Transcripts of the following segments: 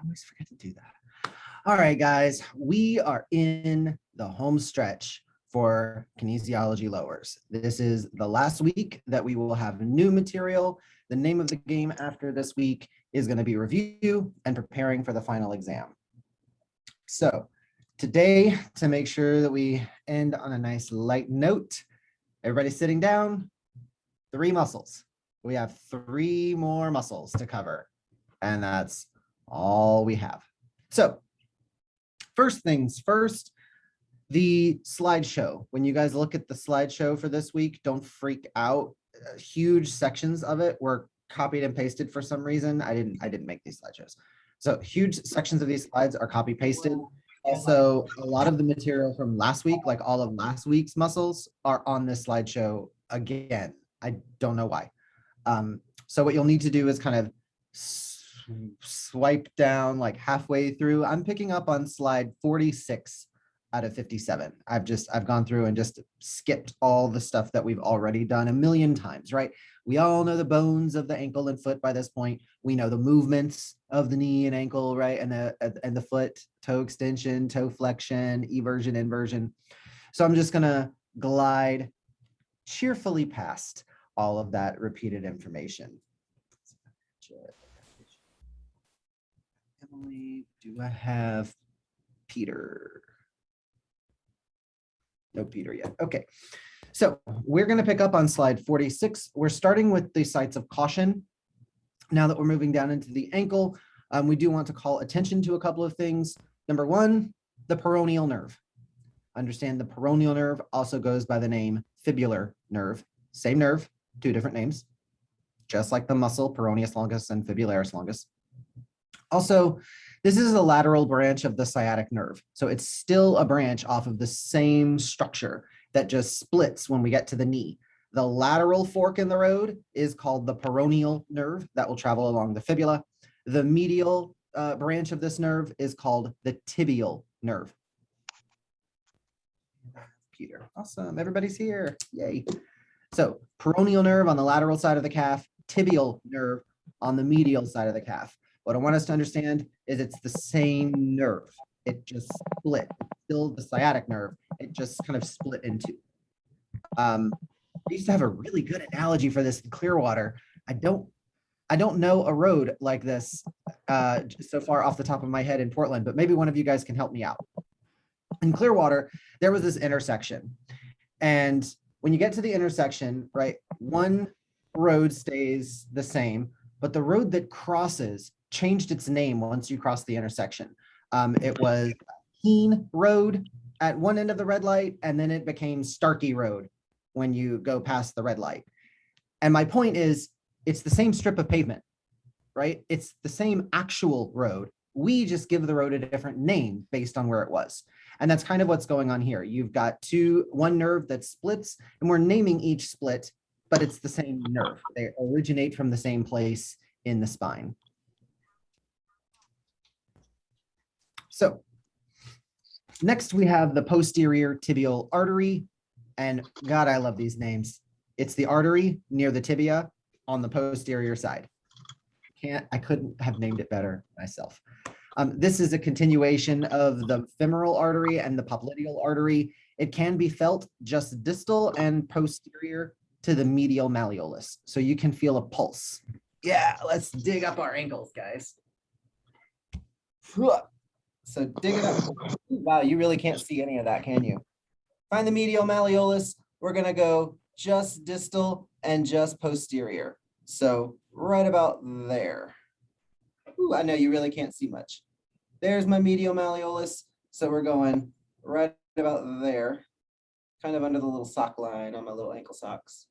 always forget to do that. All right, guys, we are in the home stretch for kinesiology lowers. This is the last week that we will have new material. The name of the game after this week is going to be review and preparing for the final exam. So today, to make sure that we end on a nice light note, everybody sitting down, 3 muscles. We have 3 more muscles to cover, and that's all we have. So first things first, the slideshow. When you guys look at the slideshow for this week, don't freak out. Huge sections of it were copied and pasted for some reason. I didn't make these slideshows. So huge sections of these slides are copy pasted. Also, a lot of the material from last week, like all of last week's muscles, are on this slideshow again. I don't know why. So what you'll need to do is kind of swipe down like halfway through. I'm picking up on slide 46 out of 57. I've gone through and just skipped all the stuff that we've already done a million times, right? We all know the bones of the ankle and foot by this point. We know the movements of the knee and ankle, right? And the foot, toe extension, toe flexion, eversion, inversion. So I'm just gonna glide cheerfully past all of that repeated information. Emily, do I have Peter? No Peter yet. Okay, so we're going to pick up on slide 46. We're starting with the sites of caution. Now that we're moving down into the ankle, we do want to call attention to a couple of things. Number one, the peroneal nerve. Understand the peroneal nerve also goes by the name fibular nerve. Same nerve, 2 different names, just like the muscle, peroneus longus and fibularis longus. Also, this is a lateral branch of the sciatic nerve. So it's still a branch off of the same structure that just splits when we get to the knee. The lateral fork in the road is called the peroneal nerve that will travel along the fibula. The medial branch of this nerve is called the tibial nerve. Peter, awesome, everybody's here, yay. So peroneal nerve on the lateral side of the calf, tibial nerve on the medial side of the calf. What I want us to understand is it's the same nerve. It just split. It's still the sciatic nerve. It just kind of split into. I used to have a really good analogy for this in Clearwater. I don't know a road like this so far off the top of my head in Portland, but maybe one of you guys can help me out. In Clearwater, there was this intersection. And when you get to the intersection, right, one road stays the same, but the road that crosses changed its name once you cross the intersection. It was Keene Road at one end of the red light, and then it became Starkey Road when you go past the red light. And my point is, it's the same strip of pavement, right? It's the same actual road. We just give the road a different name based on where it was. And that's kind of what's going on here. You've got one nerve that splits, and we're naming each split, but it's the same nerve. They originate from the same place in the spine. So next we have the posterior tibial artery. And God, I love these names. It's the artery near the tibia on the posterior side. I couldn't have named it better myself. This is a continuation of the femoral artery and the popliteal artery. It can be felt just distal and posterior to the medial malleolus. So you can feel a pulse. Yeah, let's dig up our ankles, guys. So dig it up. Wow, you really can't see any of that, can you? Find the medial malleolus. We're going to go just distal and just posterior. So right about there. Ooh, I know you really can't see much. There's my medial malleolus. So we're going right about there, kind of under the little sock line on my little ankle socks.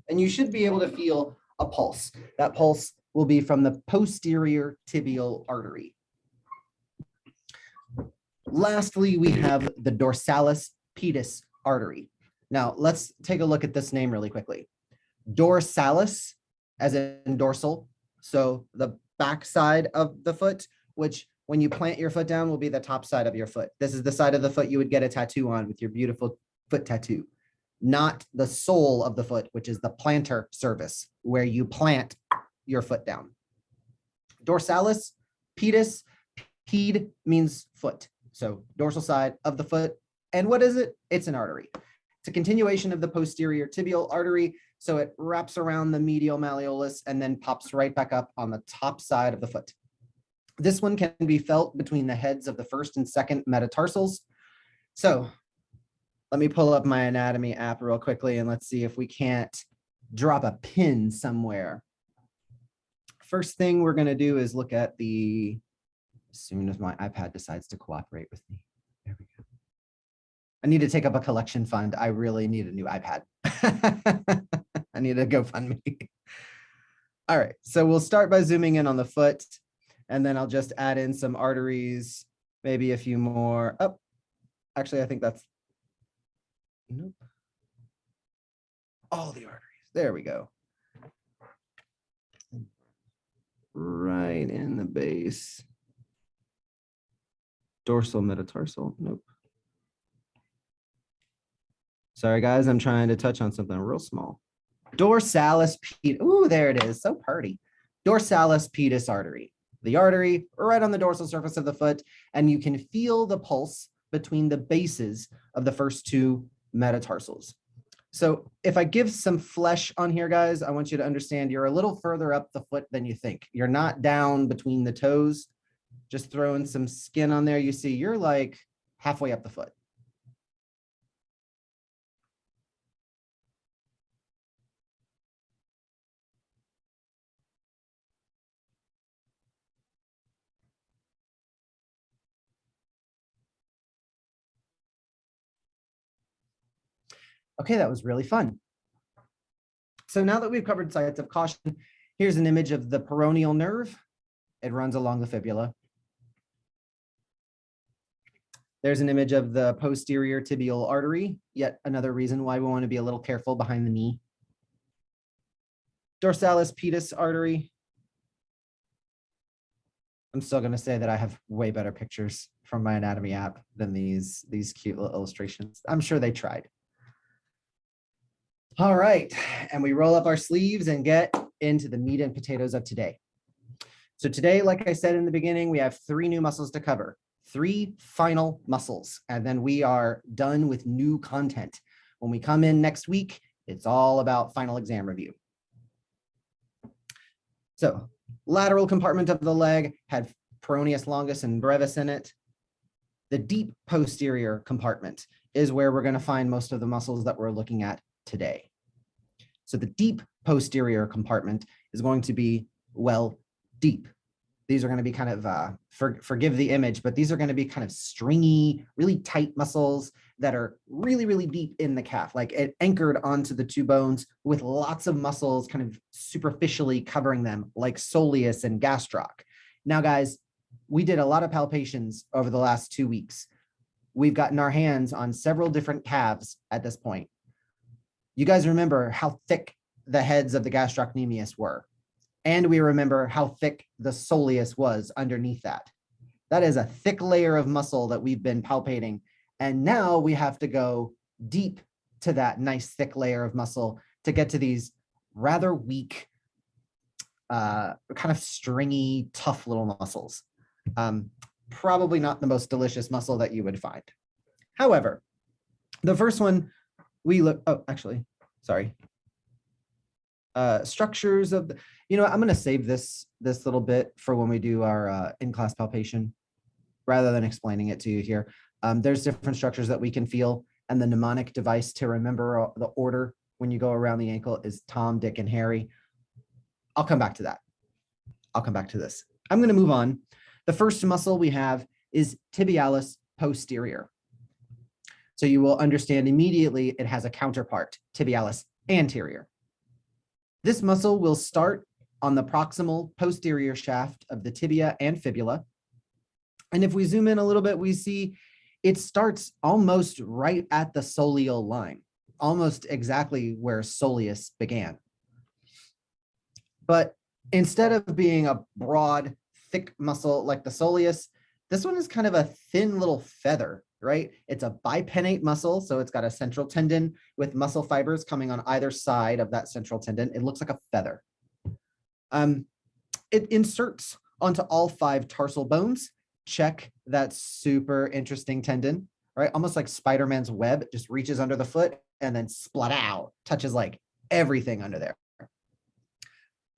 And you should be able to feel a pulse. That pulse will be from the posterior tibial artery. Lastly, we have the dorsalis pedis artery. Now, let's take a look at this name really quickly. Dorsalis, as in dorsal, so the back side of the foot, which when you plant your foot down will be the top side of your foot. This is the side of the foot you would get a tattoo on with your beautiful foot tattoo, not the sole of the foot, which is the plantar surface, where you plant your foot down. Dorsalis pedis Ped means foot. So dorsal side of the foot. And what is it? It's an artery. It's a continuation of the posterior tibial artery. So it wraps around the medial malleolus and then pops right back up on the top side of the foot. This one can be felt between the heads of the first and second metatarsals. So let me pull up my anatomy app real quickly and let's see if we can't drop a pin somewhere. First thing we're going to do is look at the, as soon as my iPad decides to cooperate with me. There we go. I need to take up a collection fund. I really need a new iPad. I need a GoFundMe. All right, so we'll start by zooming in on the foot, and then I'll just add in some arteries, maybe a few more. Oh, actually, I think that's, nope. All the arteries, there we go. Right in the base. Dorsal metatarsal, nope. Sorry, guys, I'm trying to touch on something real small. Dorsalis pedis. Ooh, there it is. So party. Dorsalis pedis artery. The artery right on the dorsal surface of the foot, and you can feel the pulse between the bases of the first two metatarsals. So if I give some flesh on here, guys, I want you to understand you're a little further up the foot than you think. You're not down between the toes. Just throwing some skin on there. You see, you're like halfway up the foot. Okay, that was really fun. So now that we've covered sites of caution, here's an image of the peroneal nerve. It runs along the fibula. There's an image of the posterior tibial artery, yet another reason why we want to be a little careful behind the knee. Dorsalis pedis artery. I'm still going to say that I have way better pictures from my anatomy app than these cute little illustrations. I'm sure they tried. All right, and we roll up our sleeves and get into the meat and potatoes of today. So today, like I said in the beginning, we have 3 new muscles to cover, 3 final muscles, and then we are done with new content. When we come in next week, it's all about final exam review. So lateral compartment of the leg had peroneus longus and brevis in it. The deep posterior compartment is where we're going to find most of the muscles that we're looking at today. So the deep posterior compartment is going to be, well, deep. These are going to be kind of, forgive the image, but these are going to be kind of stringy, really tight muscles that are really, really deep in the calf, like it anchored onto the 2 bones with lots of muscles kind of superficially covering them, like soleus and gastroc. Now, guys, we did a lot of palpations over the last 2 weeks. We've gotten our hands on several different calves at this point. You guys remember how thick the heads of the gastrocnemius were. And we remember how thick the soleus was underneath that. That is a thick layer of muscle that we've been palpating. And now we have to go deep to that nice thick layer of muscle to get to these rather weak, kind of stringy, tough little muscles. Probably not the most delicious muscle that you would find. However, the first one we look, oh, actually, sorry. Structures of, I'm going to save this little bit for when we do our in-class palpation, rather than explaining it to you here. There's different structures that we can feel, and the mnemonic device to remember the order when you go around the ankle is Tom, Dick, and Harry. I'll come back to that. I'll come back to this. I'm going to move on. The first muscle we have is tibialis posterior. So you will understand immediately it has a counterpart, tibialis anterior. This muscle will start on the proximal posterior shaft of the tibia and fibula. And if we zoom in a little bit, we see it starts almost right at the soleal line, almost exactly where soleus began. But instead of being a broad, thick muscle like the soleus, this one is kind of a thin little feather, right? It's a bipennate muscle, so it's got a central tendon with muscle fibers coming on either side of that central tendon. It looks like a feather. It inserts onto all 5 tarsal bones check that super interesting tendon, right? Almost like Spider-Man's web, just reaches under the foot and then splat out, touches like everything under there.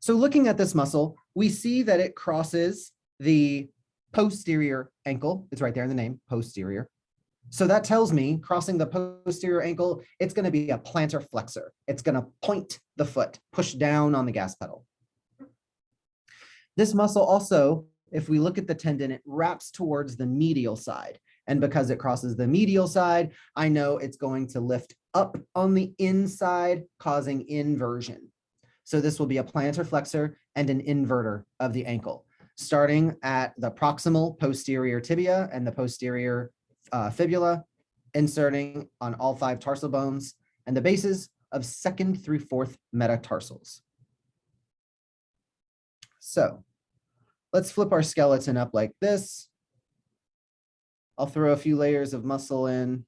So looking at this muscle, we see that it crosses the posterior ankle. It's right there in the name, posterior. So that tells me crossing the posterior ankle, it's going to be a plantar flexor. It's going to point the foot, push down on the gas pedal. This muscle also, if we look at the tendon, it wraps towards the medial side. And because it crosses the medial side, I know it's going to lift up on the inside, causing inversion. So this will be a plantar flexor and an inverter of the ankle, starting at the proximal posterior tibia and the posterior fibula, inserting on all 5 tarsal bones and the bases of 2nd through 4th metatarsals. So let's flip our skeleton up like this. I'll throw a few layers of muscle in.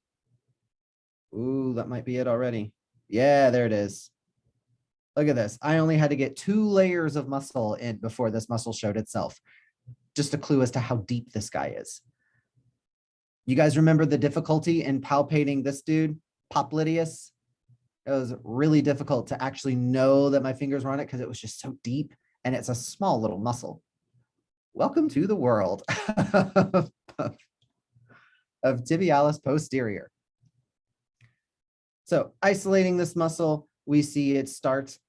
Ooh, that might be it already. Yeah, there it is. Look at this. I only had to get 2 layers of muscle in before this muscle showed itself. Just a clue as to how deep this guy is. You guys remember the difficulty in palpating this dude, Popliteus? It was really difficult to actually know that my fingers were on it because it was just so deep and it's a small little muscle. Welcome to the world of tibialis posterior. So isolating this muscle, we see it starts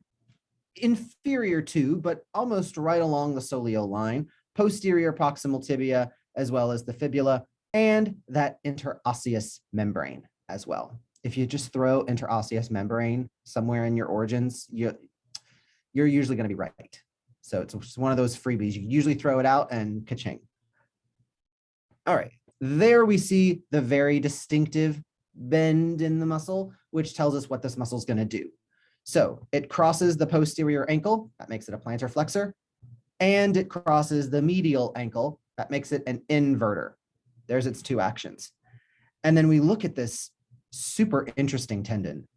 inferior to, but almost right along the soleal line, posterior proximal tibia, as well as the fibula, and that interosseous membrane as well. If you just throw interosseous membrane somewhere in your origins, you're usually going to be right. So it's one of those freebies. You usually throw it out and ka-ching. All right, there we see the very distinctive bend in the muscle, which tells us what this muscle is going to do. So it crosses the posterior ankle, that makes it a plantar flexor, and it crosses the medial ankle, that makes it an inverter. There's its 2 actions. And then we look at this super interesting tendon.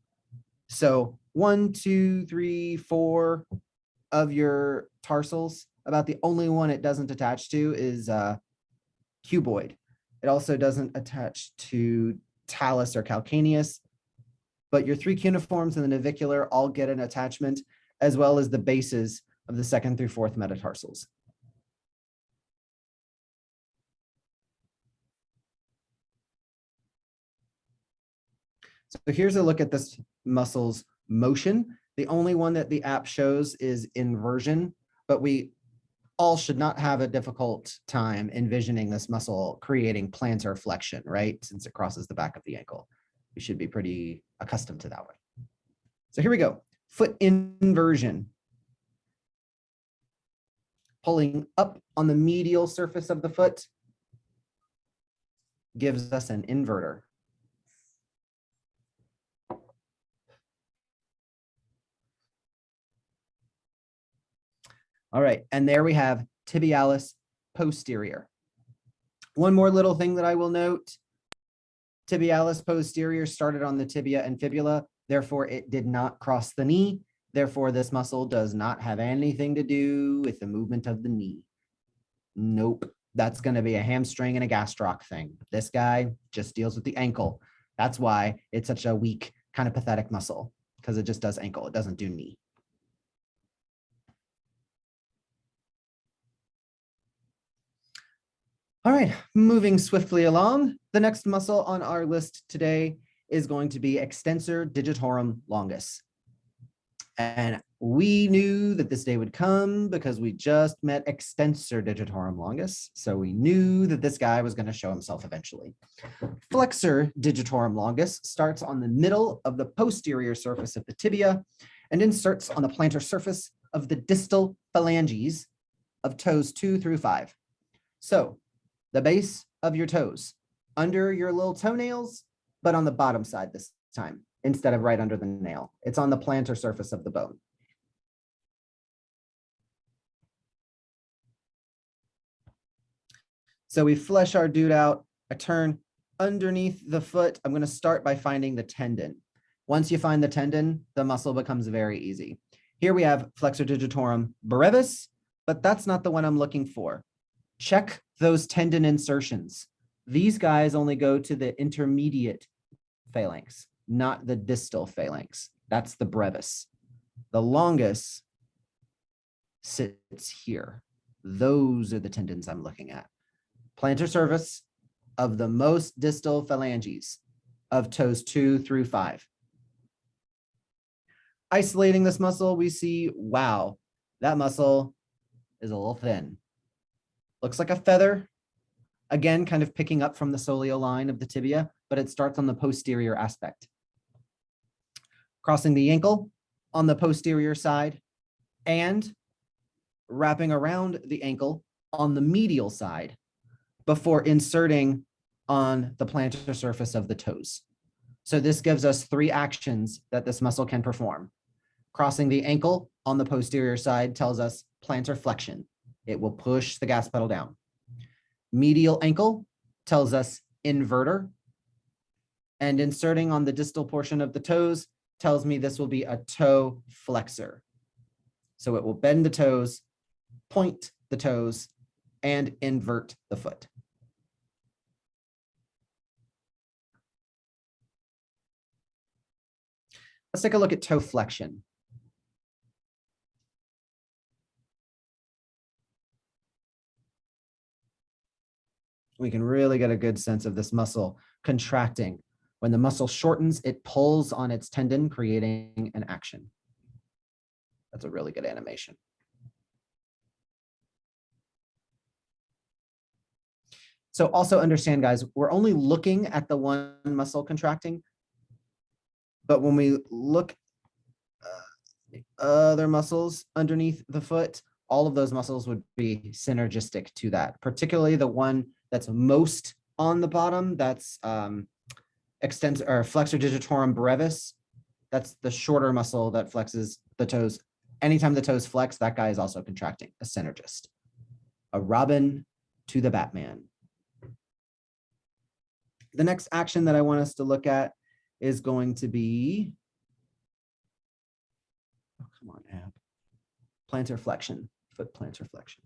So 1, 2, 3, 4 of your tarsals, about the only one it doesn't attach to is cuboid. It also doesn't attach to talus or calcaneus, but your 3 cuneiforms and the navicular all get an attachment, as well as the bases of the 2nd through 4th metatarsals. So here's a look at this muscle's motion. The only one that the app shows is inversion, but we all should not have a difficult time envisioning this muscle creating plantar flexion, right? Since it crosses the back of the ankle. We should be pretty accustomed to that one. So here we go. Foot inversion. Pulling up on the medial surface of the foot gives us an inverter. All right, and there we have tibialis posterior. One more little thing that I will note, tibialis posterior started on the tibia and fibula, therefore it did not cross the knee. Therefore, this muscle does not have anything to do with the movement of the knee. Nope, that's going to be a hamstring and a gastroc thing. This guy just deals with the ankle. That's why it's such a weak, kind of pathetic muscle, because it just does ankle. It doesn't do knee. All right, moving swiftly along. The next muscle on our list today is going to be extensor digitorum longus. And we knew that this day would come because we just met extensor digitorum longus. So we knew that this guy was going to show himself eventually. Flexor digitorum longus starts on the middle of the posterior surface of the tibia and inserts on the plantar surface of the distal phalanges of toes 2 through 5. So the base of your toes, under your little toenails, but on the bottom side this time, instead of right under the nail. It's on the plantar surface of the bone. So we flesh our dude out, I turn underneath the foot. I'm going to start by finding the tendon. Once you find the tendon, the muscle becomes very easy. Here we have flexor digitorum brevis, but that's not the one I'm looking for. Check those tendon insertions. These guys only go to the intermediate phalanx, not the distal phalanx. That's the brevis. The longus sits here. Those are the tendons I'm looking at. Plantar surface of the most distal phalanges of toes 2 through 5. Isolating this muscle, we see, wow, that muscle is a little thin. Looks like a feather. Again, kind of picking up from the soleal line of the tibia, but it starts on the posterior aspect. Crossing the ankle on the posterior side and wrapping around the ankle on the medial side before inserting on the plantar surface of the toes. So this gives us 3 actions that this muscle can perform. Crossing the ankle on the posterior side tells us plantar flexion. It will push the gas pedal down. Medial ankle tells us inverter. And inserting on the distal portion of the toes tells me this will be a toe flexor. So it will bend the toes, point the toes, and invert the foot. Let's take a look at toe flexion. We can really get a good sense of this muscle contracting. When the muscle shortens, it pulls on its tendon, creating an action. That's a really good animation. So also understand, guys, we're only looking at the one muscle contracting, but when we look at other muscles underneath the foot, all of those muscles would be synergistic to that, particularly the one that's most on the bottom, that's extensor or flexor digitorum brevis. That's the shorter muscle that flexes the toes. Anytime the toes flex, that guy is also contracting, a synergist. A Robin to the Batman. The next action that I want us to look at is going to be, oh, come on, app. Plantar flexion, foot plantar flexion.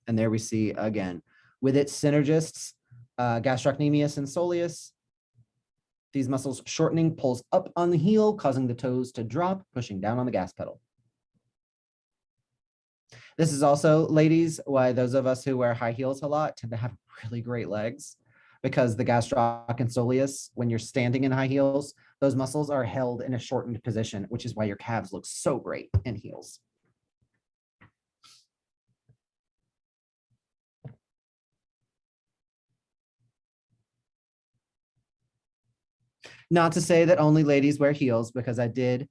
And there we see, again, with its synergists, gastrocnemius and soleus, these muscles shortening pulls up on the heel, causing the toes to drop, pushing down on the gas pedal. This is also, ladies, why those of us who wear high heels a lot tend to have really great legs, because the gastroc and soleus, when you're standing in high heels, those muscles are held in a shortened position, which is why your calves look so great in heels. Not to say that only ladies wear heels, because I did,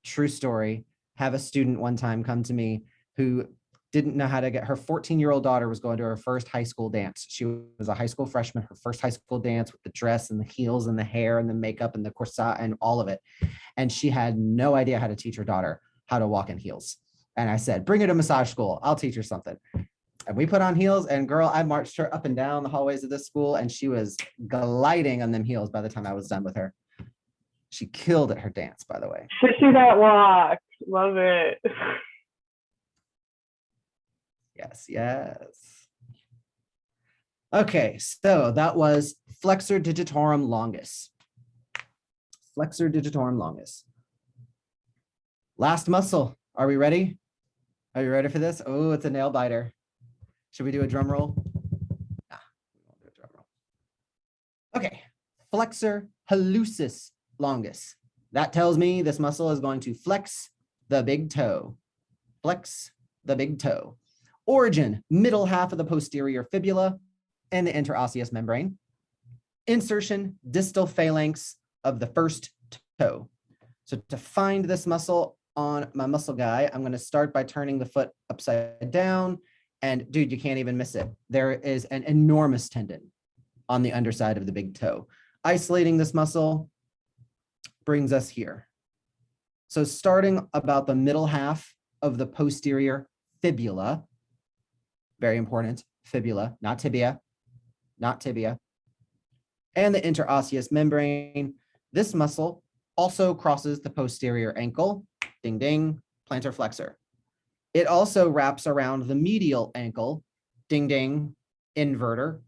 true story, have a student one time come to me who didn't know how to get, her 14-year-old daughter was going to her first high school dance. She was a high school freshman, her first high school dance with the dress and the heels and the hair and the makeup and the corset and all of it. And she had no idea how to teach her daughter how to walk in heels. And I said, bring her to massage school. I'll teach her something. And we put on heels, and girl, I marched her up and down the hallways of this school, and she was gliding on them heels by the time I was done with her. She killed at her dance, by the way. Sissy that walk. Love it. Yes, yes. Okay, so that was flexor digitorum longus. Flexor digitorum longus. Last muscle. Are we ready? Are you ready for this? Oh, it's a nail biter. Should we do a drum roll? Nah, we won't do a drum roll. Okay, flexor hallucis longus. That tells me this muscle is going to flex the big toe. Flex the big toe. Origin, middle half of the posterior fibula and the interosseous membrane. Insertion, distal phalanx of the first toe. So to find this muscle on my muscle guy, I'm going to start by turning the foot upside down. And dude, you can't even miss it. There is an enormous tendon on the underside of the big toe. Isolating this muscle brings us here. So starting about the middle half of the posterior fibula, very important, fibula, not tibia, not tibia, and the interosseous membrane. This muscle also crosses the posterior ankle, ding, ding, plantar flexor. It also wraps around the medial ankle, ding, ding, inverter,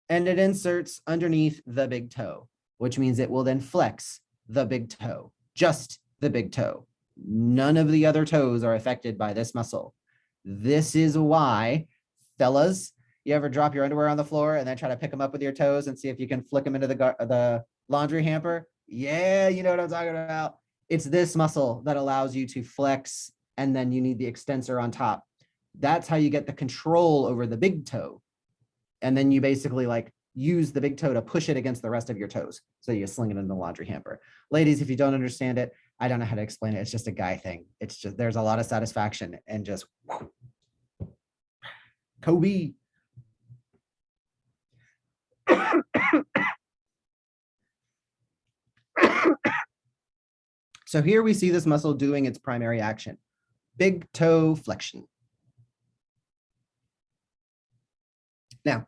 and it inserts underneath the big toe, which means it will then flex the big toe, just the big toe. None of the other toes are affected by this muscle. This is why, fellas, you ever drop your underwear on the floor and then try to pick them up with your toes and see if you can flick them into the laundry hamper? Yeah, you know what I'm talking about. It's this muscle that allows you to flex, and then you need the extensor on top. That's how you get the control over the big toe. And then you basically like use the big toe to push it against the rest of your toes. So you sling it in the laundry hamper. Ladies, if you don't understand it, I don't know how to explain it. It's just a guy thing. It's just, there's a lot of satisfaction and just Kobe. So here we see this muscle doing its primary action, big toe flexion. Now,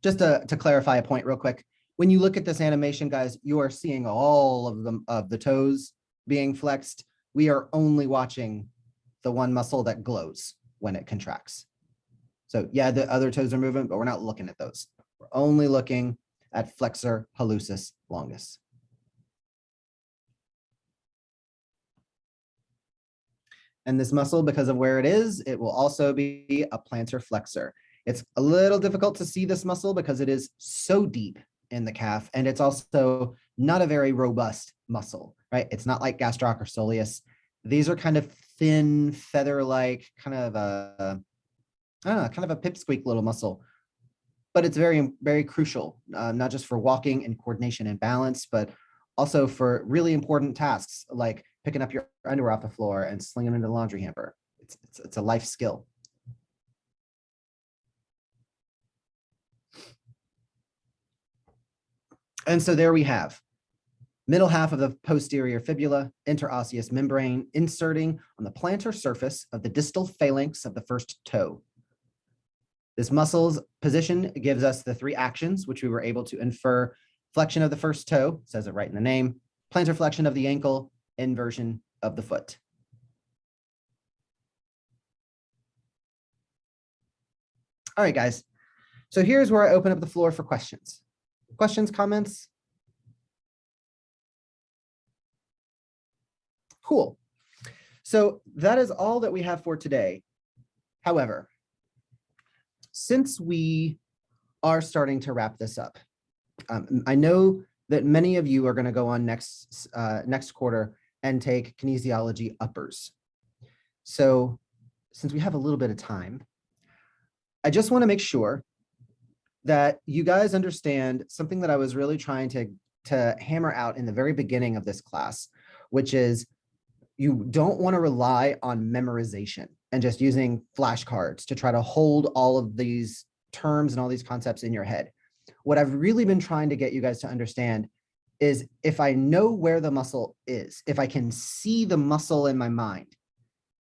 just to clarify a point real quick, when you look at this animation, guys, you are seeing all of them of the toes being flexed. We are only watching the one muscle that glows when it contracts. So yeah, the other toes are moving, but we're not looking at those. We're only looking at flexor hallucis longus. And this muscle, because of where it is, it will also be a plantar flexor. It's a little difficult to see this muscle because it is so deep in the calf, and it's also not a very robust muscle, right? It's not like gastroc or soleus. These are kind of thin, feather-like, kind of a, I don't know, kind of a pipsqueak little muscle. But it's very, very crucial, not just for walking and coordination and balance, but also for really important tasks like picking up your underwear off the floor and slinging them into the laundry hamper. It's a life skill. And so there we have middle half of the posterior fibula, interosseous membrane inserting on the plantar surface of the distal phalanx of the first toe. This muscle's position gives us the three actions, which we were able to infer: flexion of the first toe, says it right in the name, plantar flexion of the ankle, inversion of the foot. All right, guys. So here's where I open up the floor for questions. Questions, comments? Cool. So that is all that we have for today. However, since we are starting to wrap this up, I know that many of you are going to go on next quarter and take kinesiology uppers. So since we have a little bit of time, I just want to make sure that you guys understand something that I was really trying to hammer out in the very beginning of this class, which is you don't want to rely on memorization and just using flashcards to try to hold all of these terms and all these concepts in your head. What I've really been trying to get you guys to understand is if I know where the muscle is, if I can see the muscle in my mind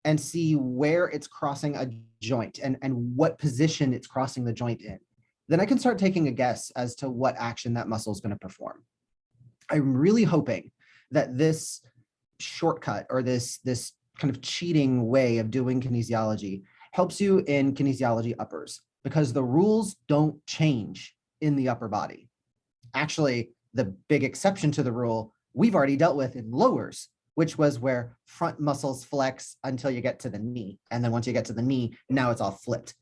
and see where it's crossing a joint and what position it's crossing the joint in, then I can start taking a guess as to what action that muscle is going to perform. I'm really hoping that this shortcut or this kind of cheating way of doing kinesiology helps you in kinesiology uppers, because the rules don't change in the upper body. Actually, the big exception to the rule we've already dealt with in lowers, which was where front muscles flex until you get to the knee. And then once you get to the knee, now it's all flipped.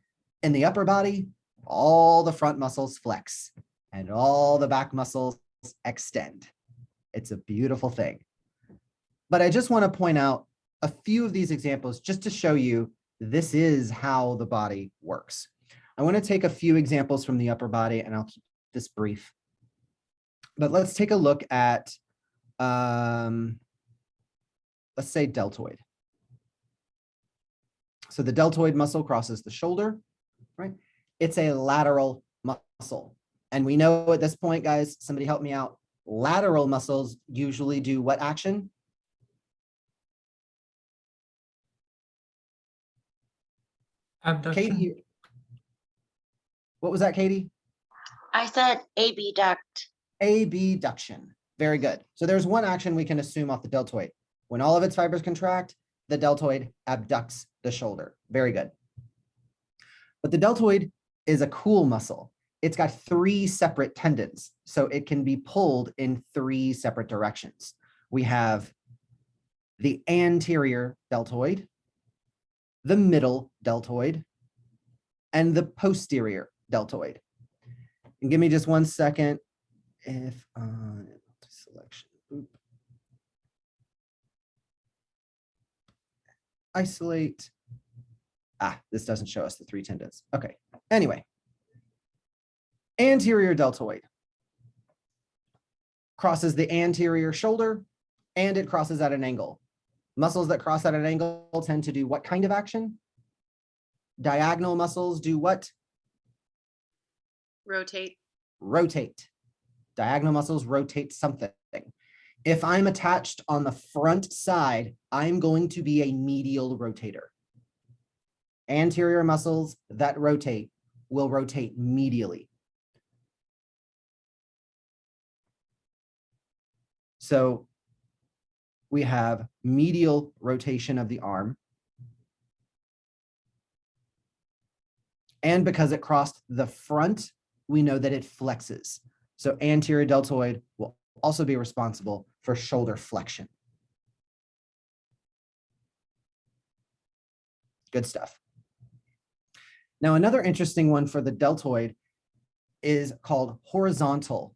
In the upper body, all the front muscles flex and all the back muscles extend. It's a beautiful thing. But I just want to point out a few of these examples just to show you this is how the body works. I want to take a few examples from the upper body, and I'll keep this brief. But let's take a look at, let's say deltoid. So the deltoid muscle crosses the shoulder, right? It's a lateral muscle. And we know at this point, guys, somebody help me out. Lateral muscles usually do what action? Abduction. Katie, what was that, Katie? I said abduct. Abduction. Very good. So there's one action we can assume off the deltoid. When all of its fibers contract, the deltoid abducts the shoulder. Very good. But the deltoid is a cool muscle. It's got 3 separate tendons, so it can be pulled in 3 separate directions. We have the anterior deltoid, the middle deltoid, and the posterior deltoid. And give me just 1 second. If selection, isolate. This doesn't show us the 3 tendons. Okay. Anyway, anterior deltoid crosses the anterior shoulder and it crosses at an angle. Muscles that cross at an angle tend to do what kind of action? Diagonal muscles do what? Rotate. Rotate. Diagonal muscles rotate something. If I'm attached on the front side, I'm going to be a medial rotator. Anterior muscles that rotate will rotate medially. So we have medial rotation of the arm. And because it crossed the front, we know that it flexes. So anterior deltoid will also be responsible for shoulder flexion. Good stuff. Now, another interesting one for the deltoid is called horizontal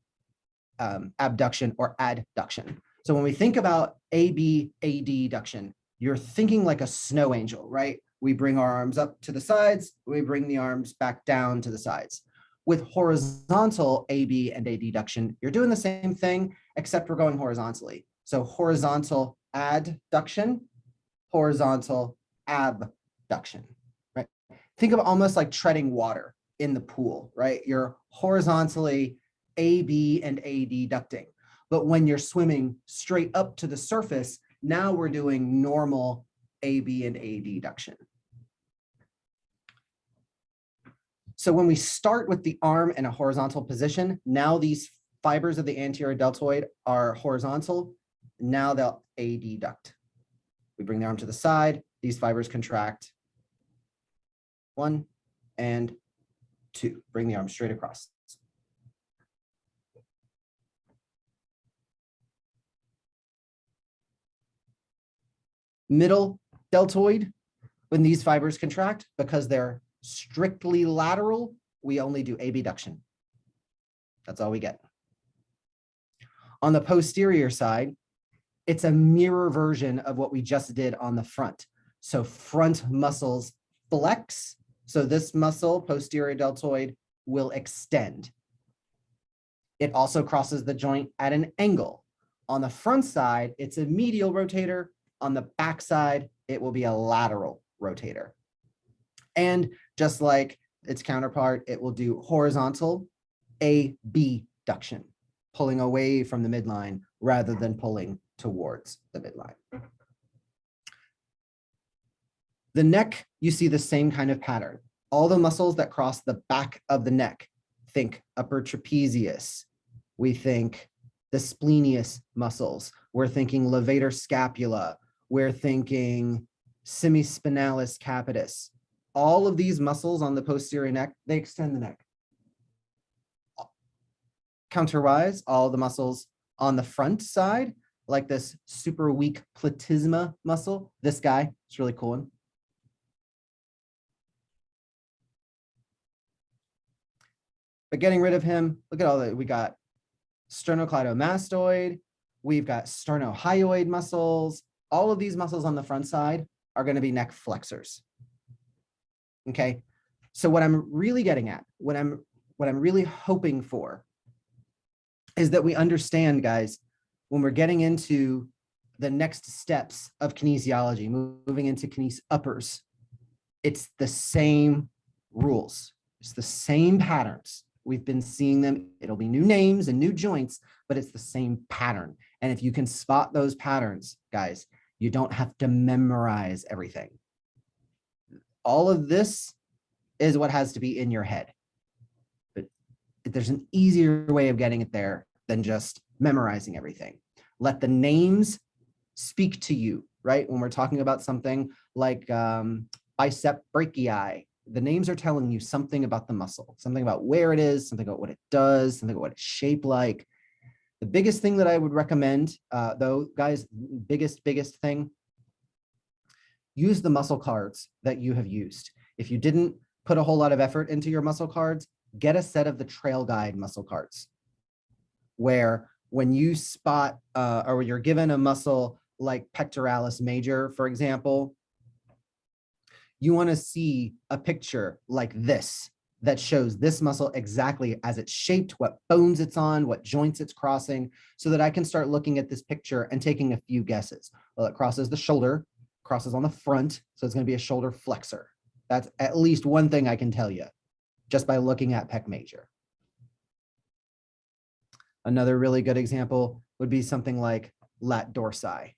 abduction or adduction. So when we think about AB, adduction, you're thinking like a snow angel, right? We bring our arms up to the sides, we bring the arms back down to the sides. With horizontal AB and adduction, you're doing the same thing, except we're going horizontally. So horizontal adduction, horizontal abduction, right? Think of it almost like treading water in the pool, right? You're horizontally AB and adducting. But when you're swimming straight up to the surface, now we're doing normal AB and adduction. So when we start with the arm in a horizontal position, now these fibers of the anterior deltoid are horizontal. Now they'll adduct. We bring the arm to the side. These fibers contract. 1 and 2. Bring the arm straight across. Middle deltoid, when these fibers contract, because they're strictly lateral, we only do abduction. That's all we get. On the posterior side, it's a mirror version of what we just did on the front. So front muscles flex. So this muscle, posterior deltoid, will extend. It also crosses the joint at an angle. On the front side, it's a medial rotator. On the back side, it will be a lateral rotator. And just like its counterpart, it will do horizontal abduction, pulling away from the midline rather than pulling towards the midline. The neck, you see the same kind of pattern. All the muscles that cross the back of the neck, think upper trapezius. We think the splenius muscles. We're thinking levator scapula. We're thinking semispinalis capitis. All of these muscles on the posterior neck, they extend the neck. Counterwise, all the muscles on the front side, like this super weak platysma muscle, this guy, it's a really cool one. But getting rid of him, look at all that. We got sternocleidomastoid, we've got sternohyoid muscles. All of these muscles on the front side are going to be neck flexors. Okay, so what I'm really getting at, what I'm really hoping for is that we understand, guys, when we're getting into the next steps of kinesiology, moving into kines uppers, it's the same rules. It's the same patterns. We've been seeing them. It'll be new names and new joints, but it's the same pattern. And if you can spot those patterns, guys, you don't have to memorize everything. All of this is what has to be in your head. But there's an easier way of getting it there than just memorizing everything. Let the names speak to you. right? When we're talking about something like bicep brachii, the names are telling you something about the muscle, something about where it is, something about what it does, something about what it's shaped like. The biggest thing that I would recommend, though, guys, biggest thing, use the muscle cards that you have used. If you didn't put a whole lot of effort into your muscle cards, get a set of the trail guide muscle cards, where when you spot or when you're given a muscle like pectoralis major, for example, you want to see a picture like this that shows this muscle exactly as it's shaped, what bones it's on, what joints it's crossing, so that I can start looking at this picture and taking a few guesses. Well, it crosses the shoulder, crosses on the front, so it's going to be a shoulder flexor. That's at least one thing I can tell you just by looking at pec major. Another really good example would be something like lat dorsi,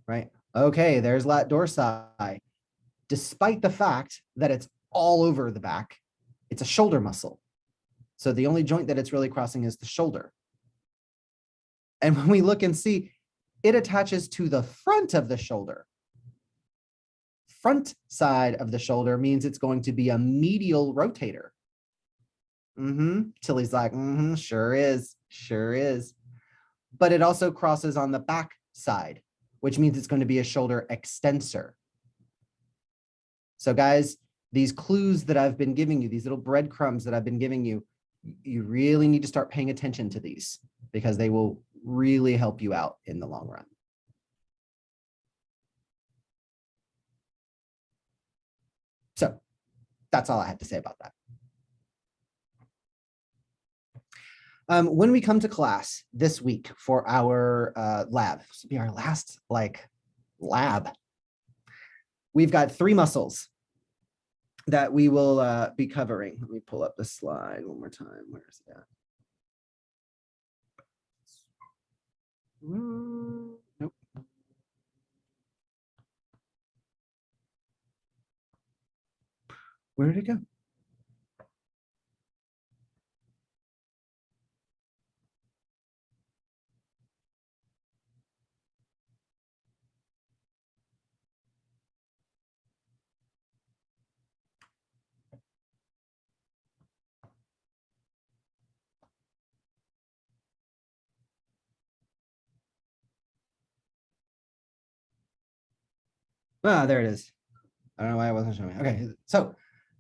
right? Okay, there's lat dorsi. Despite the fact that it's all over the back, it's a shoulder muscle. So the only joint that it's really crossing is the shoulder. And when we look and see, it attaches to the front of the shoulder. Front side of the shoulder means it's going to be a medial rotator. Tilly's like, sure is, sure is. But it also crosses on the back side, which means it's going to be a shoulder extensor. So guys, these clues that I've been giving you, these little breadcrumbs that I've been giving you, you really need to start paying attention to these because they will really help you out in the long run. So that's all I have to say about that. When we come to class this week for our lab, this will be our last lab. We've got 3 muscles that we will be covering. Let me pull up the slide one more time. Where is it at? Nope. Where did it go? Ah, there it is. I don't know why I wasn't showing. Okay, so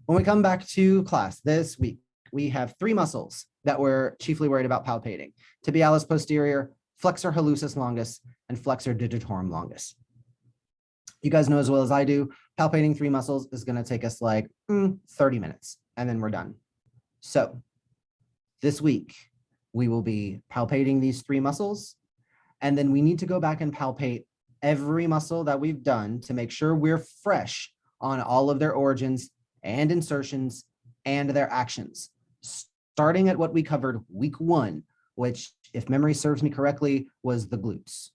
when we come back to class this week, we have 3 muscles that we're chiefly worried about palpating: tibialis posterior, flexor hallucis longus, and flexor digitorum longus. You guys know as well as I do, palpating 3 muscles is going to take us like 30 minutes, and then we're done. So this week, we will be palpating these 3 muscles, and then we need to go back and palpate every muscle that we've done to make sure we're fresh on all of their origins and insertions and their actions, starting at what we covered week 1, which, if memory serves me correctly, was the glutes.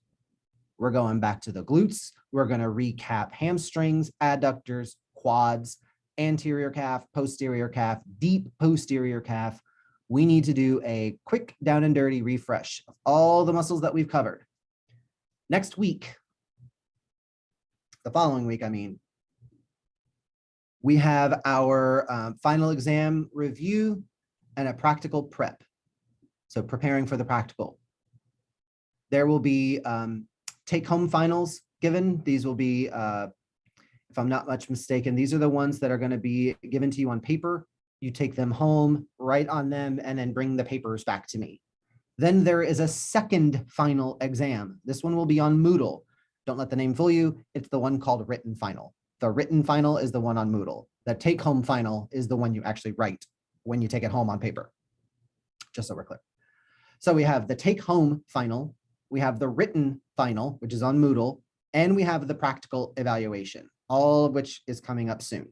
We're going back to the glutes. We're going to recap hamstrings, adductors, quads, anterior calf, posterior calf, deep posterior calf. We need to do a quick down and dirty refresh of all the muscles that we've covered. Next week, the following week, I mean, we have our final exam review and a practical prep. So preparing for the practical. There will be take-home finals given. These will be, if I'm not much mistaken, these are the ones that are going to be given to you on paper. You take them home, write on them, and then bring the papers back to me. Then there is a second final exam. This one will be on Moodle. Don't let the name fool you. It's the one called written final. The written final is the one on Moodle. The take-home final is the one you actually write when you take it home on paper, just so we're clear. So we have the take-home final, we have the written final, which is on Moodle, and we have the practical evaluation, all of which is coming up soon.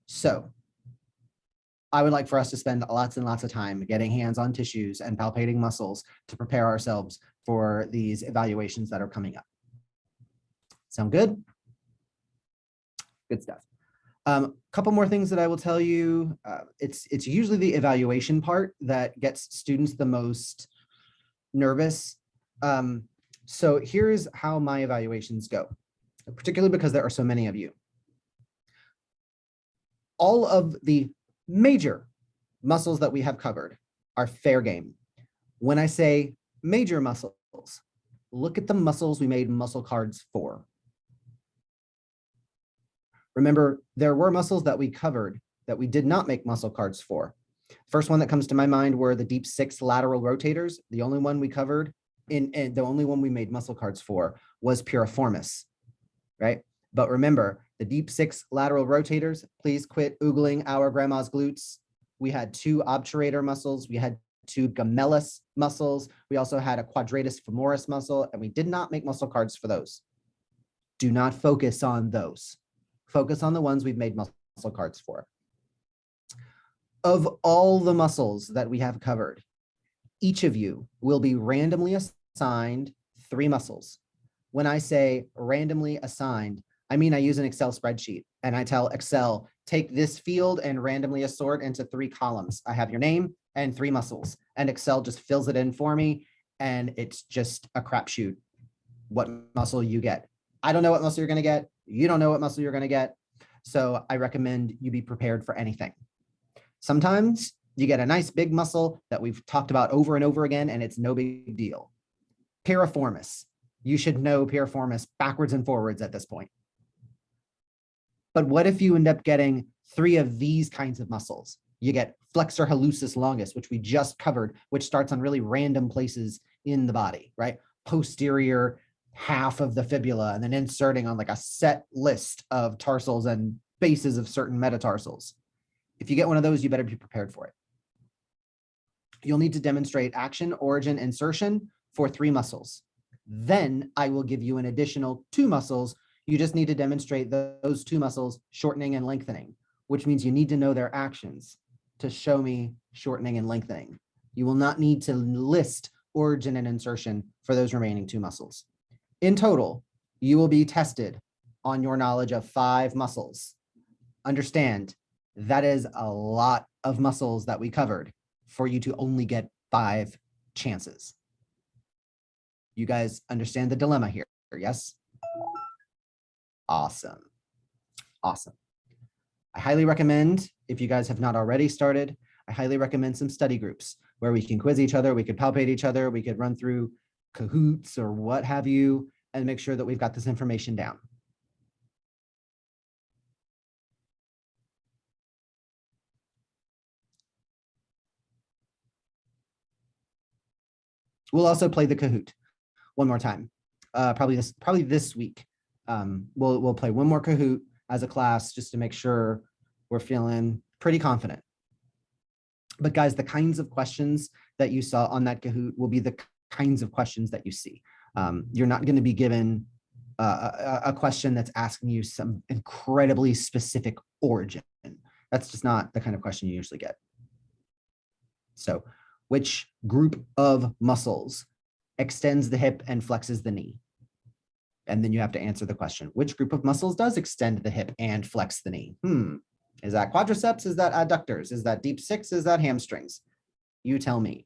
So I would like for us to spend lots and lots of time getting hands on tissues and palpating muscles to prepare ourselves for these evaluations that are coming up. Sound good? Good stuff. Couple more things that I will tell you. It's usually the evaluation part that gets students the most nervous. So here's how my evaluations go. particularly because there are so many of you. All of the major muscles that we have covered are fair game. When I say major muscles, look at the muscles we made muscle cards for. Remember, there were muscles that we covered that we did not make muscle cards for. First one that comes to my mind were the deep 6 lateral rotators. The only one we covered and the only one we made muscle cards for was piriformis, right? But remember, the deep 6 lateral rotators, please quit oogling our grandma's glutes. We had 2 obturator muscles. We had 2 gemellus muscles. We also had a quadratus femoris muscle, and we did not make muscle cards for those. Do not focus on those. Focus on the ones we've made muscle cards for. Of all the muscles that we have covered, each of you will be randomly assigned 3 muscles. When I say randomly assigned, I mean I use an Excel spreadsheet and I tell Excel, take this field and randomly assort into 3 columns. I have your name and 3 muscles, and Excel just fills it in for me, and it's just a crapshoot what muscle you get. I don't know what muscle you're going to get. You don't know what muscle you're going to get. So I recommend you be prepared for anything. Sometimes you get a nice big muscle that we've talked about over and over again, and it's no big deal. Piriformis. You should know piriformis backwards and forwards at this point. But what if you end up getting 3 of these kinds of muscles? You get flexor hallucis longus, which we just covered, which starts on really random places in the body, right? Posterior half of the fibula, and then inserting on like a set list of tarsals and bases of certain metatarsals. If you get one of those, you better be prepared for it. You'll need to demonstrate action, origin, insertion for 3 muscles. Then I will give you an additional 2 muscles. You just need to demonstrate those 2 muscles shortening and lengthening, which means you need to know their actions to show me shortening and lengthening. You will not need to list origin and insertion for those remaining 2 muscles. In total, you will be tested on your knowledge of 5 muscles. Understand, that is a lot of muscles that we covered for you to only get 5 chances. You guys understand the dilemma here, yes? Awesome. Awesome. I highly recommend, if you guys have not already started, I highly recommend some study groups where we can quiz each other, we could palpate each other, we could run through Kahoots or what have you, and make sure that we've got this information down. We'll also play the Kahoot one more time, probably this week. We'll play one more Kahoot as a class just to make sure we're feeling pretty confident. But guys, the kinds of questions that you saw on that Kahoot will be the kinds of questions that you see. You're not going to be given a question that's asking you some incredibly specific origin. That's just not the kind of question you usually get. So, which group of muscles extends the hip and flexes the knee? And then you have to answer the question, which group of muscles does extend the hip and flex the knee? Is that quadriceps? Is that adductors? Is that deep 6? Is that hamstrings? You tell me.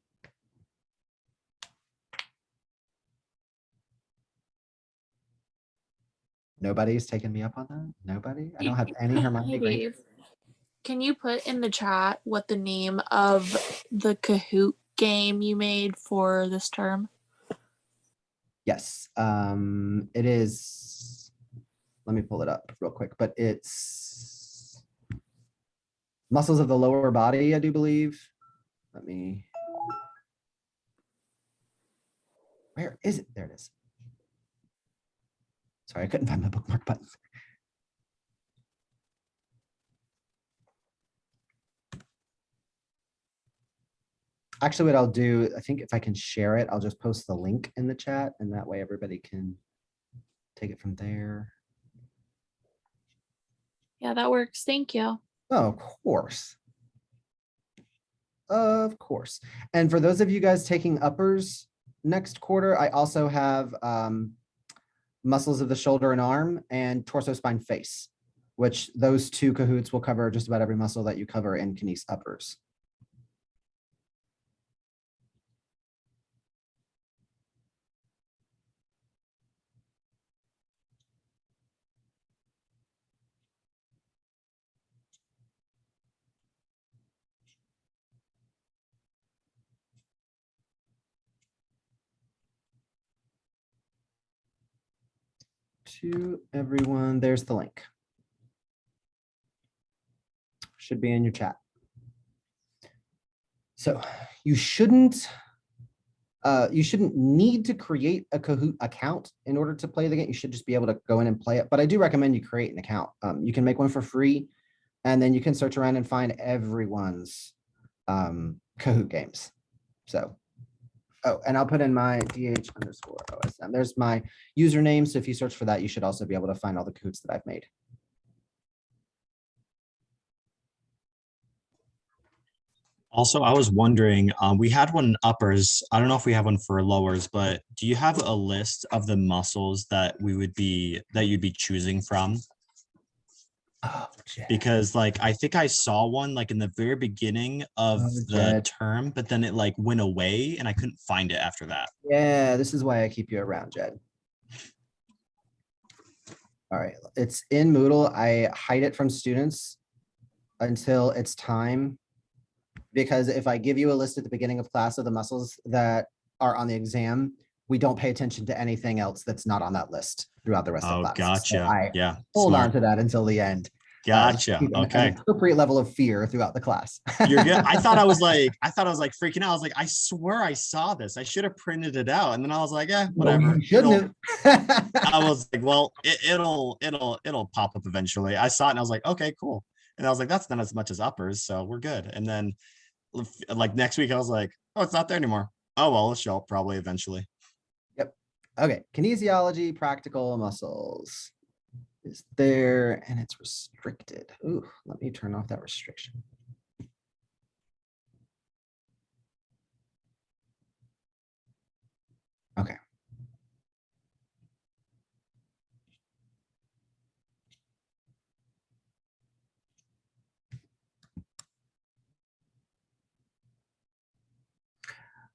Nobody's taken me up on that? Nobody? I don't have any Hermione Hey, Granger. Dave. Can you put in the chat what the name of the Kahoot game you made for this term? Yes, it is. Let me pull it up real quick, but it's muscles of the lower body, I do believe. Let me. Where is it? There it is. Sorry, I couldn't find my bookmark button. Actually, what I'll do, I think if I can share it, I'll just post the link in the chat, and that way everybody can take it from there. Yeah, that works. Thank you. Oh, of course. Of course. And for those of you guys taking uppers next quarter, I also have muscles of the shoulder and arm and torso, spine, face, which those 2 Kahoots will cover just about every muscle that you cover in Kines uppers. to everyone. There's the link. Should be in your chat. So you shouldn't need to create a Kahoot account in order to play the game. You should just be able to go in and play it. But I do recommend you create an account. You can make one for free, and then you can search around and find everyone's Kahoot games. So, oh, and I'll put in my DH_OSM. There's my username. So if you search for that, you should also be able to find all the Kahoots that I've made. Also, I was wondering, we had one in uppers. I don't know if we have one for lowers, but do you have a list of the muscles that you'd be choosing from? Oh, Jed. Because like, I think I saw one like in the very beginning of the Jed. term, but then it like went away and I couldn't find it after that. Yeah, this is why I keep you around, Jed. All right, it's in Moodle. I hide it from students until it's time. Because if I give you a list at the beginning of class of the muscles that are on the exam, we don't pay attention to anything else that's not on that list throughout the rest of Oh, class. gotcha. So I Yeah. hold Smart. on to that until the end. Gotcha. Keep an Okay. appropriate level of fear throughout the class. You're good. I thought I was like freaking out. I was like, I swear I saw this. I should have printed it out. And then I was like, yeah, whatever. No, you shouldn't have. I was like, well, it'll pop up eventually. I saw it and I was like, okay, cool. And I was like, that's not as much as uppers, so we're good. And then like next week, I was like, oh, it's not there anymore. Oh, well, it'll show up probably eventually. Yep. Okay. Kinesiology, practical muscles is there, and it's restricted. Ooh, let me turn off that restriction. Okay.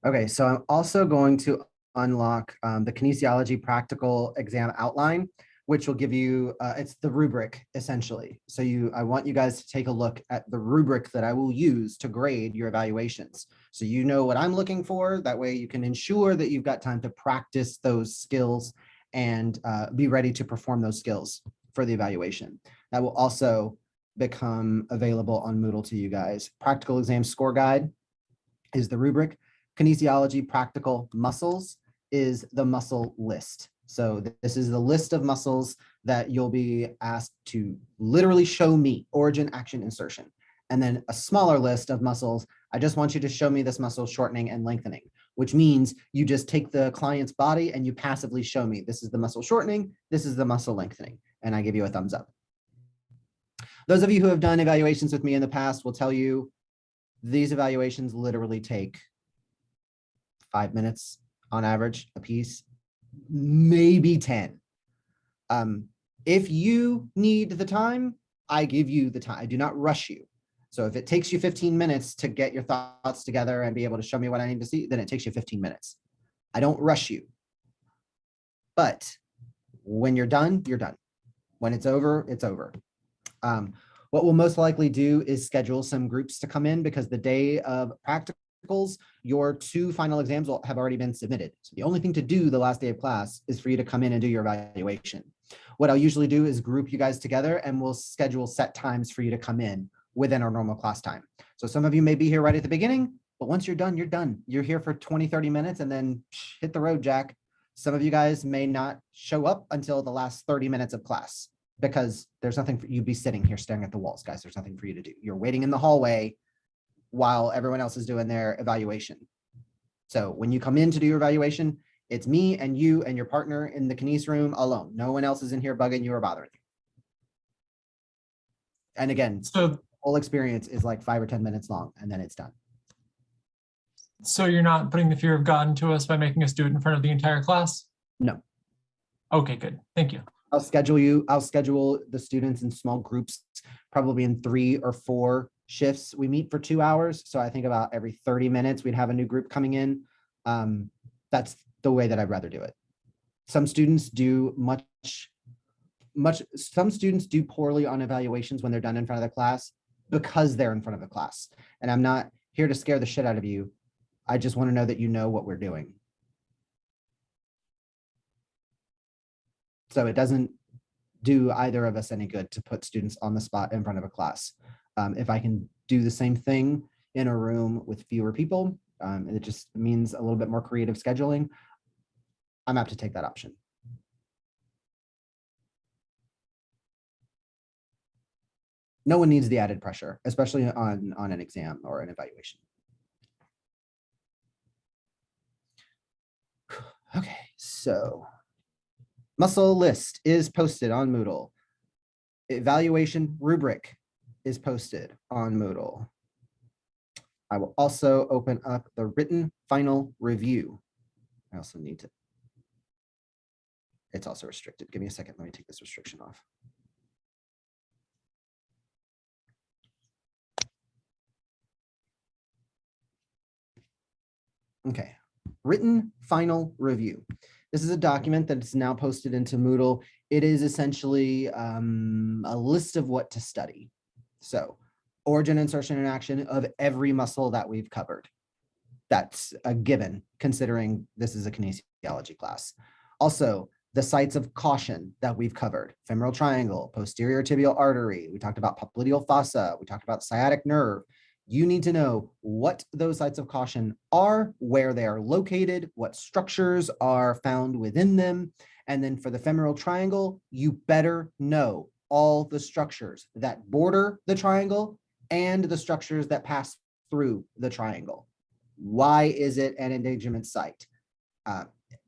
Okay, so I'm also going to unlock the kinesiology practical exam outline, which will give you, it's the rubric essentially. So I want you guys to take a look at the rubric that I will use to grade your evaluations. So you know what I'm looking for. That way you can ensure that you've got time to practice those skills and be ready to perform those skills for the evaluation. That will also become available on Moodle to you guys. Practical exam score guide is the rubric. Kinesiology practical muscles is the muscle list. So this is the list of muscles that you'll be asked to literally show me: origin, action, insertion. And then a smaller list of muscles. I just want you to show me this muscle shortening and lengthening, which means you just take the client's body and you passively show me, this is the muscle shortening, this is the muscle lengthening, and I give you a thumbs up. Those of you who have done evaluations with me in the past will tell you these evaluations literally take 5 minutes on average a piece, maybe 10. If you need the time, I give you the time. I do not rush you. So if it takes you 15 minutes to get your thoughts together and be able to show me what I need to see, then it takes you 15 minutes. I don't rush you. But when you're done, you're done. When it's over, it's over. What we'll most likely do is schedule some groups to come in, because the day of practicals, your 2 final exams will have already been submitted. So the only thing to do the last day of class is for you to come in and do your evaluation. What I'll usually do is group you guys together, and we'll schedule set times for you to come in within our normal class time. So some of you may be here right at the beginning, but once you're done, you're done. You're here for 20, 30 minutes and then hit the road, Jack. Some of you guys may not show up until the last 30 minutes of class, because there's nothing for you to be sitting here staring at the walls, guys. There's nothing for you to do. You're waiting in the hallway while everyone else is doing their evaluation. So when you come in to do your evaluation, it's me and you and your partner in the kines room alone. No one else is in here bugging you or bothering you. And again, So, the whole experience is like 5 or 10 minutes long, and then it's done. so you're not putting the fear of God into us by making us do it in front of the entire class? No. Okay, good. Thank you. I'll schedule the students in small groups, probably in 3 or 4 shifts. We meet for 2 hours. So I think about every 30 minutes, we'd have a new group coming in. That's the way that I'd rather do it. Some students do some students do poorly on evaluations when they're done in front of the class, because they're in front of the class. And I'm not here to scare the shit out of you. I just want to know that you know what we're doing. So it doesn't do either of us any good to put students on the spot in front of a class. If I can do the same thing in a room with fewer people, it just means a little bit more creative scheduling. I'm apt to take that option. No one needs the added pressure, especially on an exam or an evaluation. Okay, so muscle list is posted on Moodle. Evaluation rubric is posted on Moodle. I will also open up the written final review. I also need to, it's also restricted. Give me a second. Let me take this restriction off. Okay, written final review. This is a document that is now posted into Moodle. It is essentially a list of what to study. So origin, insertion, and action of every muscle that we've covered. That's a given, considering this is a kinesiology class. Also, the sites of caution that we've covered: femoral triangle, posterior tibial artery. We talked about popliteal fossa. We talked about sciatic nerve. You need to know what those sites of caution are, where they are located, what structures are found within them. And then for the femoral triangle, you better know all the structures that border the triangle and the structures that pass through the triangle. Why is it an endangerment site?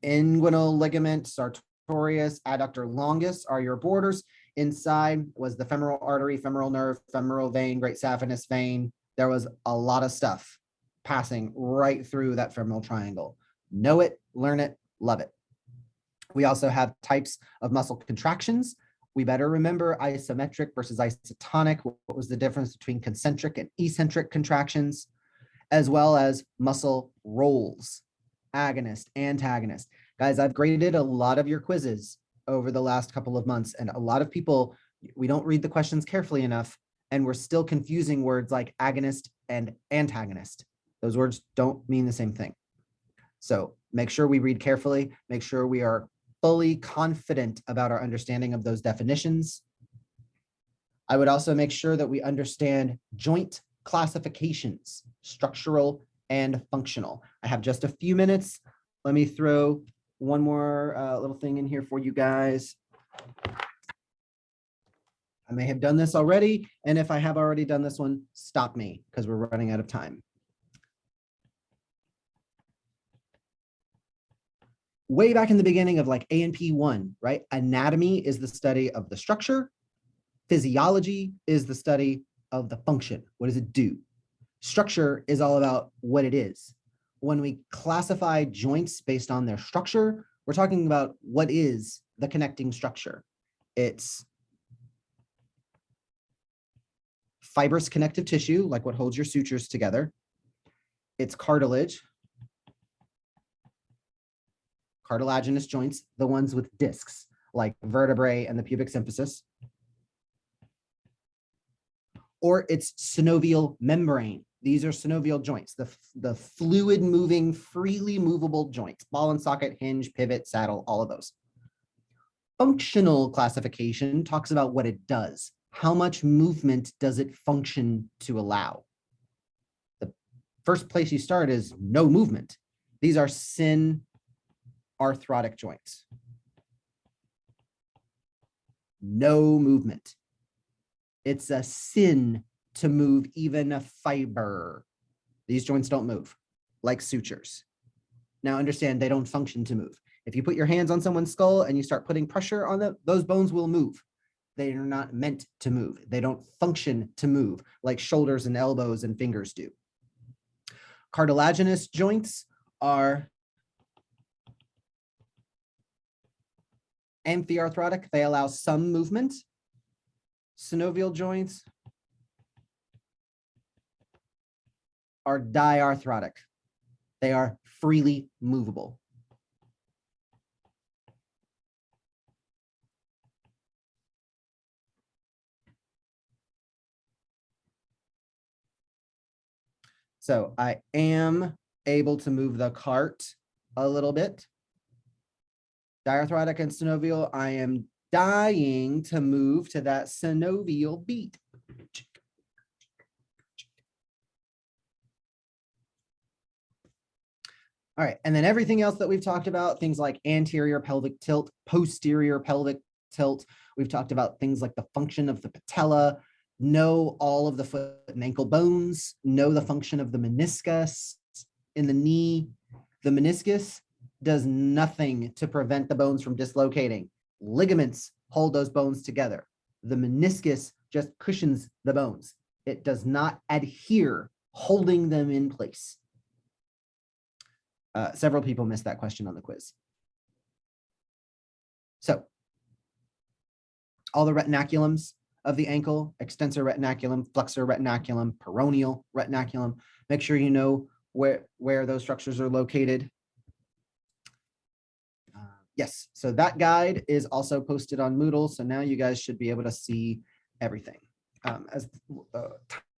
Inguinal ligament, sartorius, adductor longus are your borders. Inside was the femoral artery, femoral nerve, femoral vein, great saphenous vein. There was a lot of stuff passing right through that femoral triangle. Know it, learn it, love it. We also have types of muscle contractions. We better remember isometric versus isotonic. What was the difference between concentric and eccentric contractions, as well as muscle roles, agonist, antagonist. Guys, I've graded a lot of your quizzes over the last couple of months, and a lot of people, we don't read the questions carefully enough, and we're still confusing words like agonist and antagonist. Those words don't mean the same thing. So make sure we read carefully, make sure we are fully confident about our understanding of those definitions. I would also make sure that we understand joint classifications, structural and functional. I have just a few minutes. Let me throw one more little thing in here for you guys. I may have done this already, and if I have already done this one, stop me because we're running out of time. Way back in the beginning of like A&P 1, right? Anatomy is the study of the structure. Physiology is the study of the function. What does it do? Structure is all about what it is. When we classify joints based on their structure, we're talking about what is the connecting structure. It's fibrous connective tissue, like what holds your sutures together. It's cartilage, cartilaginous joints, the ones with discs, like vertebrae and the pubic symphysis. Or it's synovial membrane. These are synovial joints, the fluid moving, freely movable joints, ball and socket, hinge, pivot, saddle, all of those. Functional classification talks about what it does. How much movement does it function to allow? The first place you start is no movement. These are arthrotic joints. No movement. It's a sin to move even a fiber. These joints don't move, like sutures. Now understand, they don't function to move. If you put your hands on someone's skull and you start putting pressure on them, those bones will move. They are not meant to move. They don't function to move like shoulders and elbows and fingers do. Cartilaginous joints are amphiarthrotic. They allow some movement. Synovial joints are diarthrotic. They are freely movable. So I am able to move the cart a little bit. Diarthrotic and synovial. I am dying to move to that synovial beat. All right, and then everything else that we've talked about, things like anterior pelvic tilt, posterior pelvic tilt. We've talked about things like the function of the patella, know all of the foot and ankle bones, know the function of the meniscus in the knee. The meniscus does nothing to prevent the bones from dislocating. Ligaments hold those bones together. The meniscus just cushions the bones. It does not adhere, holding them in place. Several people missed that question on the quiz. So all the retinaculums of the ankle, extensor retinaculum, flexor retinaculum, peroneal retinaculum, make sure you know where those structures are located. Yes, so that guide is also posted on Moodle. So now you guys should be able to see everything. As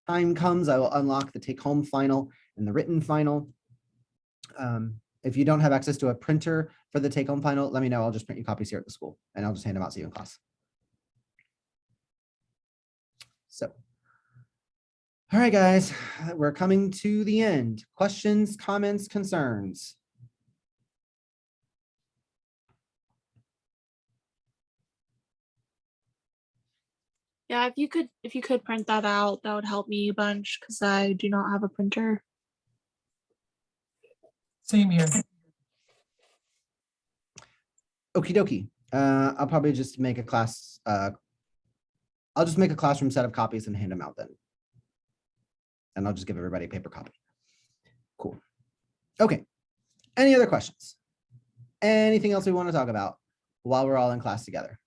time comes, I will unlock the take-home final and the written final. If you don't have access to a printer for the take-home final, let me know. I'll just print you copies here at the school and I'll just hand them out to you in class. So, all right, guys, we're coming to the end. Questions, comments, concerns? Yeah, if you could print that out, that would help me a bunch because I do not have a printer. Same here. Okie dokie. I'll probably just make a class. I'll just make a classroom set of copies and hand them out then. And I'll just give everybody a paper copy. Cool. Okay. Any other questions? Anything else we want to talk about while we're all in class together?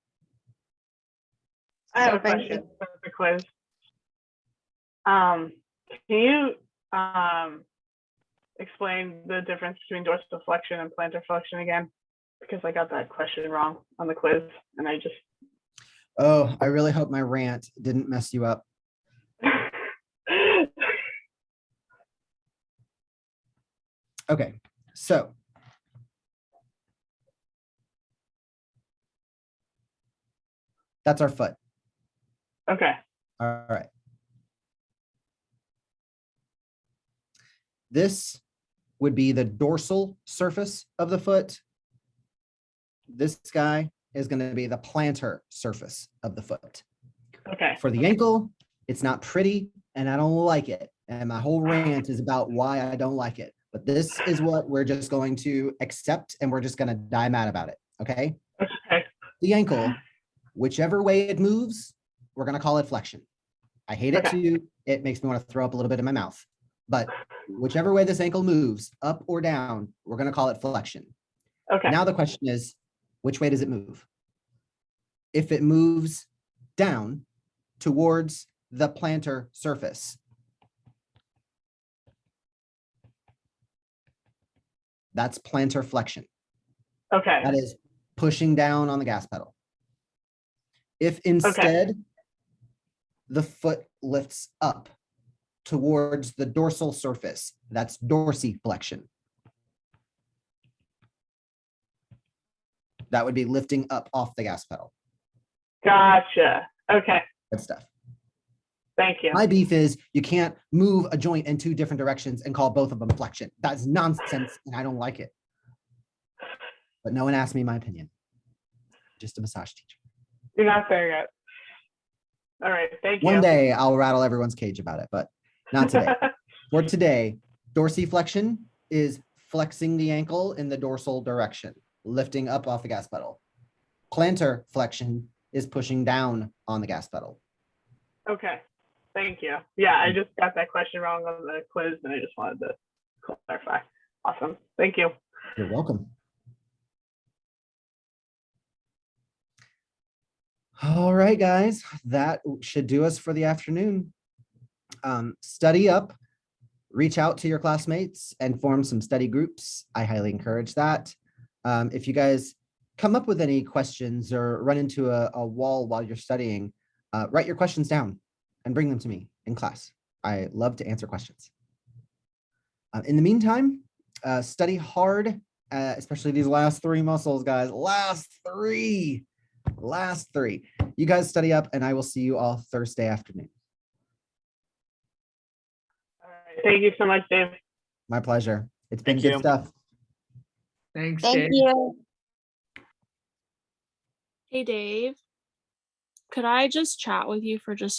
I have a So thank question for the quiz. Can you explain the difference between dorsiflexion and plantar flexion again? Because I got that question wrong on the quiz, and I just. Oh, I really hope my rant didn't mess you up. Okay, so that's our foot. Okay. All right. This would be the dorsal surface of the foot. This guy is going to be the plantar surface of the foot. Okay. For the ankle, it's not pretty and I don't like it. And my whole rant is about why I don't like it. But this is what we're just going to accept and we're just going to die mad about it. Okay. Okay. The ankle, whichever way it moves, we're going to call it flexion. I hate it too. It makes me want to throw up a little bit in my mouth. But whichever way this ankle moves, up or down, we're going to call it flexion. Okay. Now the question is, which way does it move? If it moves down towards the plantar surface, that's plantar flexion. Okay. That is pushing down on the gas pedal. If instead the foot lifts up towards the dorsal surface, that's dorsiflexion. That would be lifting up off the gas pedal. Gotcha. Okay. Good stuff. Thank you. My beef is you can't move a joint in two different directions and call both of them flexion. That's nonsense and I don't like it. But no one asked me my opinion. Just a massage teacher. You're not there yet. All right. Thank you. One day I'll rattle everyone's cage about it, but not today. For today, dorsiflexion is flexing the ankle in the dorsal direction, lifting up off the gas pedal. Plantar flexion is pushing down on the gas pedal. Okay. Thank you. Yeah, I just got that question wrong on the quiz and I just wanted to clarify. Awesome. Thank you. You're welcome. All right, guys, that should do us for the afternoon. Study up, reach out to your classmates and form some study groups. I highly encourage that. If you guys come up with any questions or run into a wall while you're studying, write your questions down and bring them to me in class. I love to answer questions. In the meantime, study hard especially these last three muscles, guys. Last three. You guys study up, and I will see you all Thursday afternoon. All right. Thank you so much, Dave. My pleasure. It's been Thank good you. stuff. Thanks, Thank Dave. you. Hey Dave, could I just chat with you for just